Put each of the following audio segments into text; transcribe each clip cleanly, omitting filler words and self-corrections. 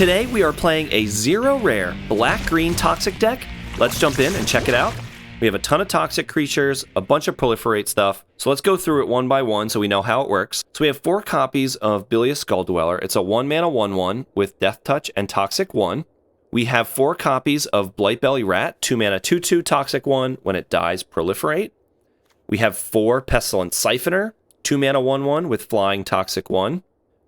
Today we are playing a 0 rare black-green toxic deck. Let's jump in and check it out. We have a ton of toxic creatures, a bunch of proliferate stuff. So let's go through it one by one so we know how it works. So we have 4 copies of Bilious Skulldweller. It's a 1-mana 1/1 with Death Touch and Toxic 1. We have 4 copies of Blightbelly Rat, 2-mana 2/2 Toxic 1. When it dies, proliferate. We have 4 Pestilent Syphoner, 2-mana 1/1 with Flying Toxic 1.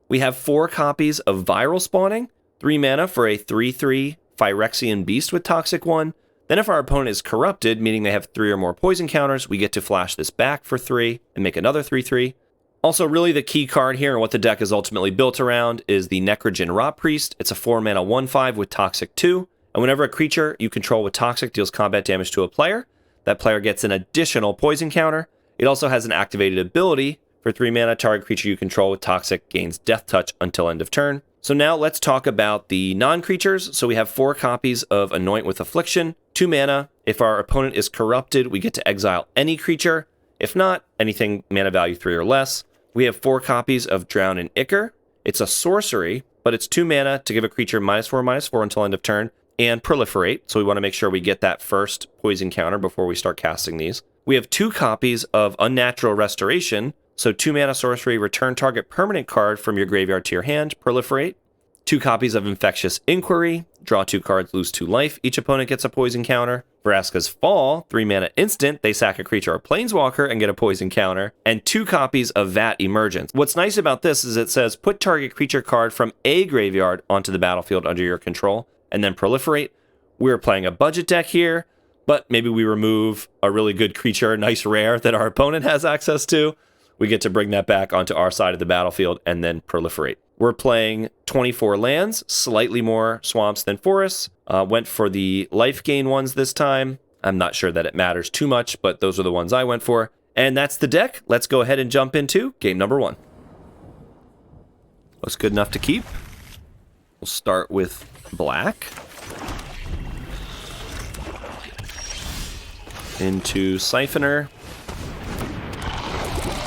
We have 4 copies of Viral Spawning, 3 mana for a 3/3 Phyrexian Beast with Toxic 1. Then if our opponent is corrupted, meaning they have 3 or more poison counters, we get to flash this back for 3 and make another 3/3. Also, really the key card here and what the deck is ultimately built around is the Necrogen Rotpriest. It's a 4-mana 1/5 with Toxic 2. And whenever a creature you control with Toxic deals combat damage to a player, that player gets an additional poison counter. It also has an activated ability for 3 mana. Target creature you control with Toxic gains Death Touch until end of turn. So now let's talk about the non-creatures. So we have 4 copies of Anoint with Affliction, 2 mana. If our opponent is corrupted, we get to exile any creature. If not, anything mana value 3 or less. We have 4 copies of Drown in Ichor. It's a sorcery, but it's 2 mana to give a creature -4/-4 until end of turn and proliferate. So we want to make sure we get that first poison counter before we start casting these. We have 2 copies of Unnatural Restoration. So 2 mana sorcery, return target permanent card from your graveyard to your hand, proliferate. 2 copies of Infectious Inquiry, draw 2 cards, lose 2 life. Each opponent gets a poison counter. Vraska's Fall, 3 mana instant, they sack a creature or planeswalker and get a poison counter. And 2 copies of Vat Emergence. What's nice about this is it says put target creature card from a graveyard onto the battlefield under your control and then proliferate. We're playing a budget deck here, but maybe we remove a really good creature, nice rare that our opponent has access to. We get to bring that back onto our side of the battlefield and then proliferate. We're playing 24 lands, slightly more swamps than forests. Went for the life gain ones this time. I'm not sure that it matters too much, but those are the ones I went for. And that's the deck. Let's go ahead and jump into game number 1. Looks good enough to keep. We'll start with black. Into Siphoner.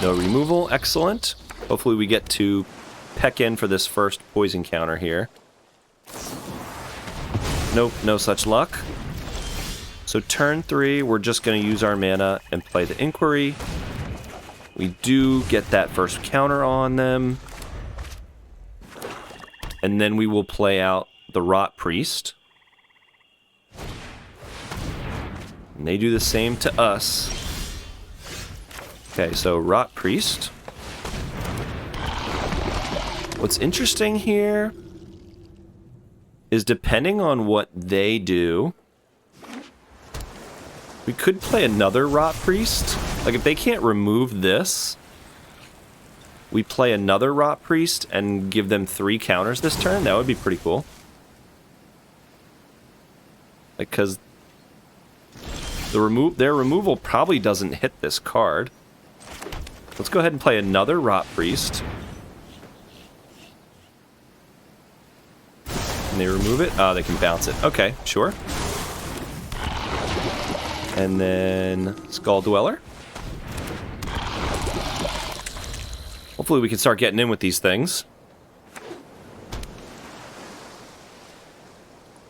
No removal, excellent. Hopefully we get to peck in for this first poison counter here. Nope, no such luck. So turn 3, we're just going to use our mana and play the Inquiry. We do get that first counter on them. And then we will play out the Rotpriest. And they do the same to us. Okay, so Rotpriest. What's interesting here is depending on what they do, we could play another Rotpriest. Like if they can't remove this, we play another Rotpriest and give them 3 counters this turn. That would be pretty cool. Because their removal probably doesn't hit this card. Let's go ahead and play another Rotpriest. Can they remove it? Oh, they can bounce it. Okay, sure. And then Skulldweller. Hopefully we can start getting in with these things.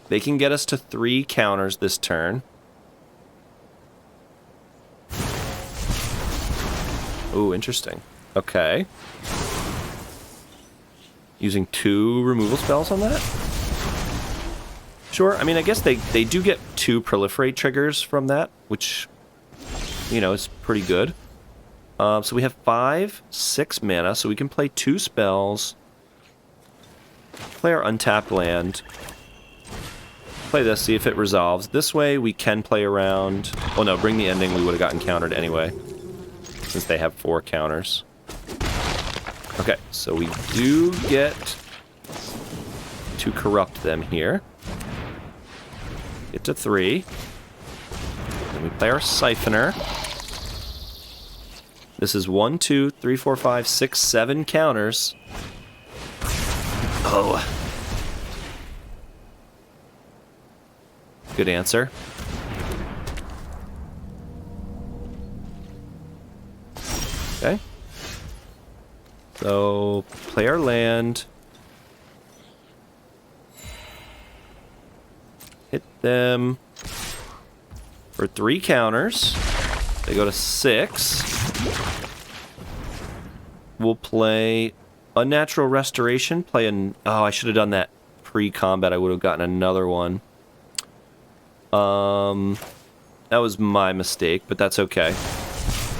They can get us to 3 counters this turn. Ooh, interesting. Okay. Using 2 removal spells on that? Sure, I mean, I guess they do get 2 proliferate triggers from that, which, you know, is pretty good. So we have 5, 6 mana, so we can play 2 spells. Play our untapped land. Play this, see if it resolves. This way we can play around... Oh no, bring the ending, we would have gotten countered anyway, since they have 4 counters. Okay, so we do get to corrupt them here. Get to 3. Then we play our Siphoner. This is 1, 2, 3, 4, 5, 6, 7 counters. Oh. Good answer. Okay. So, play our land. Hit them for 3 counters. They go to 6. We'll play Unnatural Restoration. Play an... Oh, I should have done that pre-combat. I would have gotten another one. That was my mistake, but that's okay.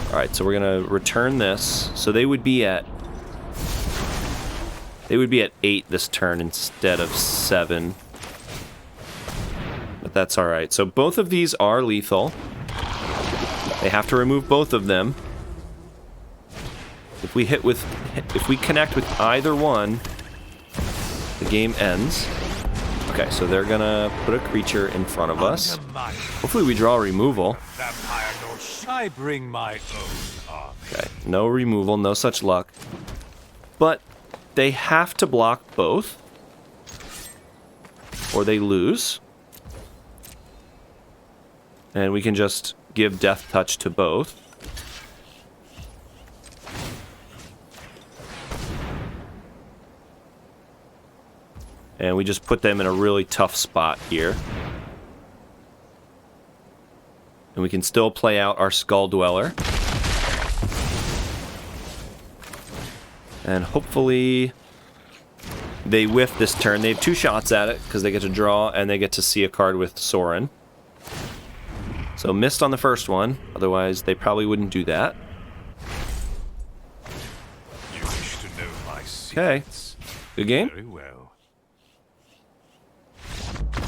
Alright, so we're going to return this. So they would be at... They would be at 8 this turn instead of 7. But that's alright. So both of these are lethal. They have to remove both of them. If we connect with either one, the game ends. Okay, so they're gonna put a creature in front of us. Hopefully we draw removal. I bring my own army. Okay, no removal, no such luck. But they have to block both, or they lose. And we can just give Death Touch to both. And we just put them in a really tough spot here. And we can still play out our Skulldweller. And hopefully they whiff this turn. They have 2 shots at it because they get to draw and they get to see a card with Sorin. So missed on the first one. Otherwise, they probably wouldn't do that. You wish to know my Okay. secrets. Good game. Very well.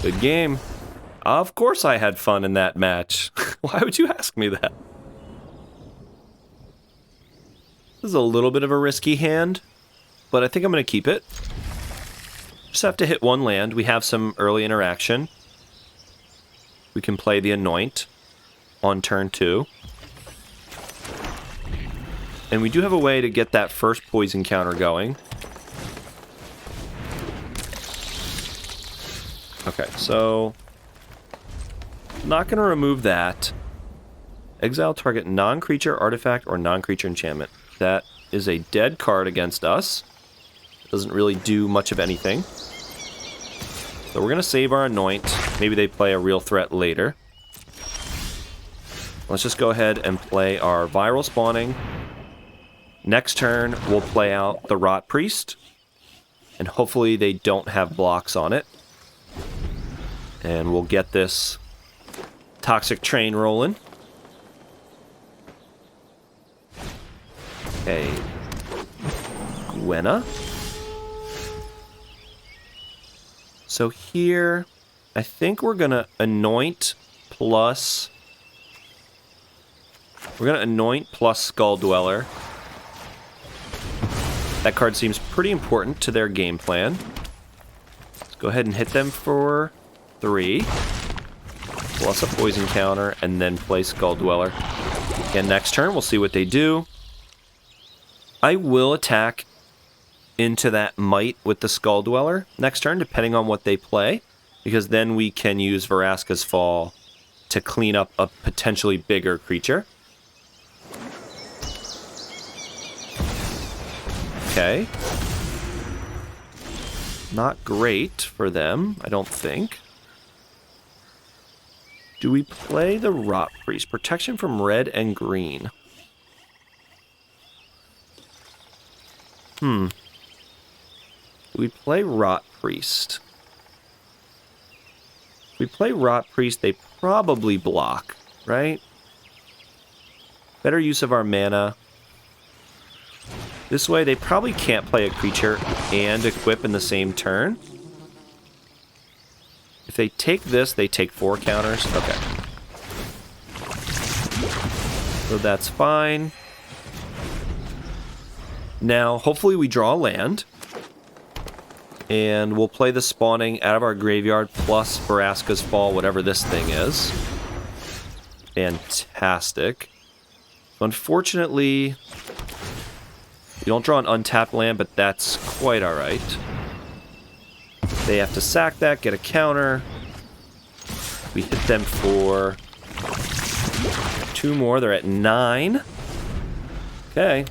Good game. Of course I had fun in that match. Why would you ask me that? This is a little bit of a risky hand, but I think I'm going to keep it. Just have to hit 1 land. We have some early interaction. We can play the Anoint on turn 2. And we do have a way to get that first poison counter going. Okay, so not going to remove that. Exile target non-creature artifact or non-creature enchantment. That is a dead card against us. Doesn't really do much of anything. So we're going to save our Anoint. Maybe they play a real threat later. Let's just go ahead and play our Viral Spawning. Next turn, we'll play out the Rotpriest. And hopefully they don't have blocks on it. And we'll get this toxic train rolling. Okay. Gwenna. So here, I think we're going to Anoint plus... We're going to Anoint plus Skulldweller. That card seems pretty important to their game plan. Let's go ahead and hit them for 3. Plus a poison counter, and then play Skulldweller. Again, next turn, we'll see what they do. I will attack into that Might with the Skulldweller next turn, depending on what they play, because then we can use Vraska's Fall to clean up a potentially bigger creature. Okay. Not great for them, I don't think. Do we play the Rotpriest? Protection from red and green. Do we play Rotpriest? If we play Rotpriest, they probably block, right? Better use of our mana. This way, they probably can't play a creature and equip in the same turn. If they take this, they take 4 counters. Okay. So that's fine. Now, hopefully we draw a land. And we'll play the spawning out of our graveyard plus Vraska's Fall, whatever this thing is. Fantastic. So unfortunately, we don't draw an untapped land, but that's quite alright. They have to sack that, get a counter. We hit them for 2 more. They're at 9. Okay.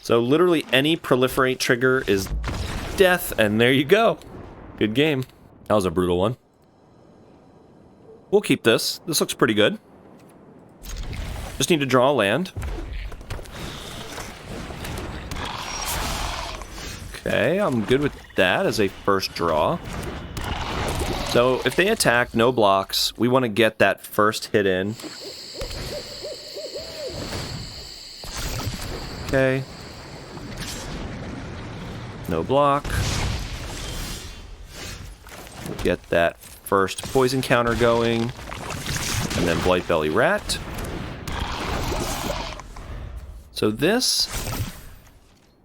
So literally any proliferate trigger is death, and there you go. Good game. That was a brutal one. We'll keep this. This looks pretty good. Just need to draw a land. Okay, I'm good with that as a first draw. So if they attack, no blocks, we want to get that first hit in. Okay. No block. We'll get that first poison counter going. And then Blightbelly Rat. So this,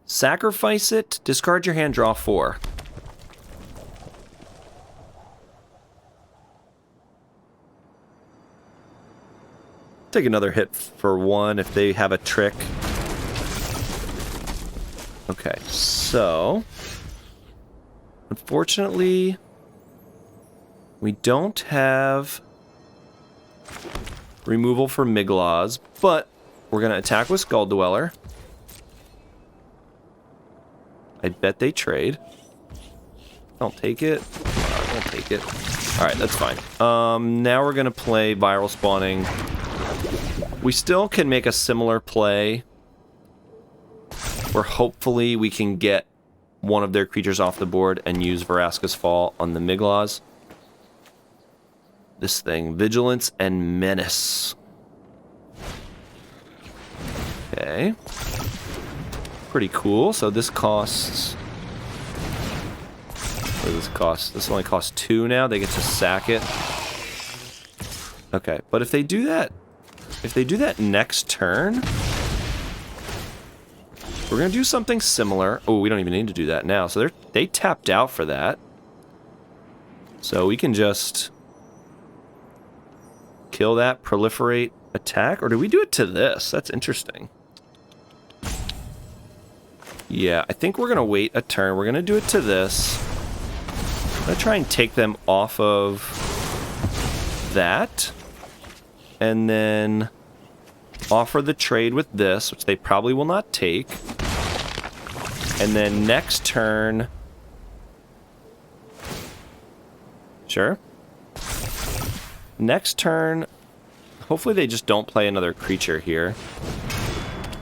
sacrifice it, discard your hand, draw 4. Take another hit for 1 if they have a trick. Okay, so unfortunately, we don't have removal for MacLeod, but we're going to attack with Skulldweller. I bet they trade. Don't take it. Don't take it. Alright, that's fine. Now we're going to play Viral Spawning. We still can make a similar play where hopefully we can get one of their creatures off the board and use Vraska's Fall on the MacLeod. This thing, Vigilance and Menace. Okay. Pretty cool. So this costs... What does this cost? This only costs 2 now. They get to sack it. Okay, but if they do that... If they do that next turn... We're going to do something similar. Oh, we don't even need to do that now. So they tapped out for that. So we can just... kill that, proliferate, attack, or do we do it to this? That's interesting. Yeah, I think we're going to wait a turn. We're going to do it to this. I'm going to try and take them off of that. And then offer the trade with this, which they probably will not take. And then next turn... Sure. Next turn, hopefully they just don't play another creature here.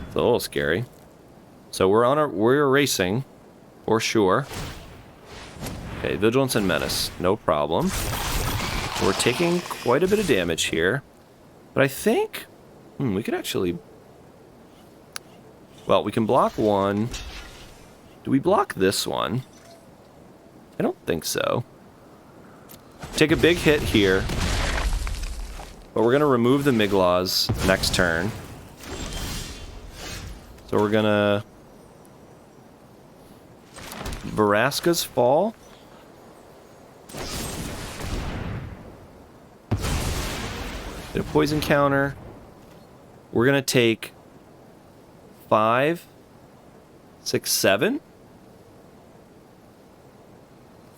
It's a little scary. So we're erasing, for sure. Okay, Vigilance and Menace, no problem. We're taking quite a bit of damage here. But I think, we could actually... Well, we can block 1. Do we block this one? I don't think so. Take a big hit here. But we're going to remove the MacLeod next turn. So we're going to... Vraska's Fall. Get a poison counter. We're going to take 5, 6, 7.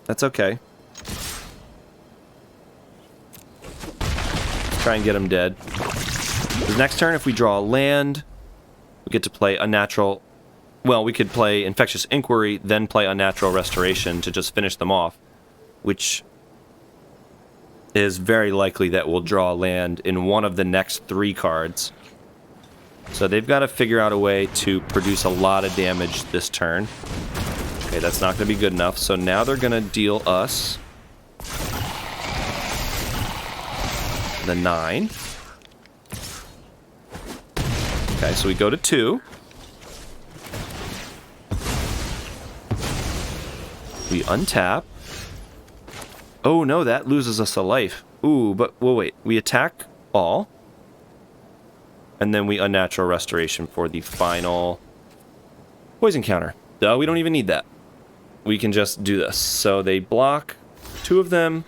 That's okay. Try and get him dead. The next turn, if we draw a land, we get to play Unnatural... Well, we could play Infectious Inquiry, then play Unnatural Restoration to just finish them off, which is very likely that we'll draw a land in one of the next 3 cards. So they've got to figure out a way to produce a lot of damage this turn. Okay, that's not going to be good enough. So now they're going to deal us... the 9. Okay, so we go to 2. We untap. Oh no, that loses us a life. Ooh, but well, wait. We attack all. And then we Unnatural Restoration for the final poison counter. Duh, we don't even need that. We can just do this. So they block 2 of them.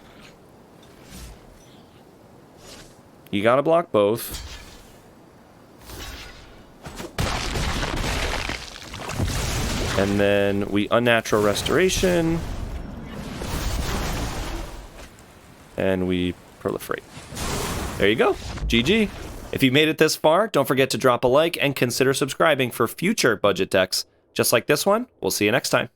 You gotta block both. And then we Unnatural Restoration. And we proliferate. There you go. GG. If you made it this far, don't forget to drop a like and consider subscribing for future budget decks just like this one. We'll see you next time.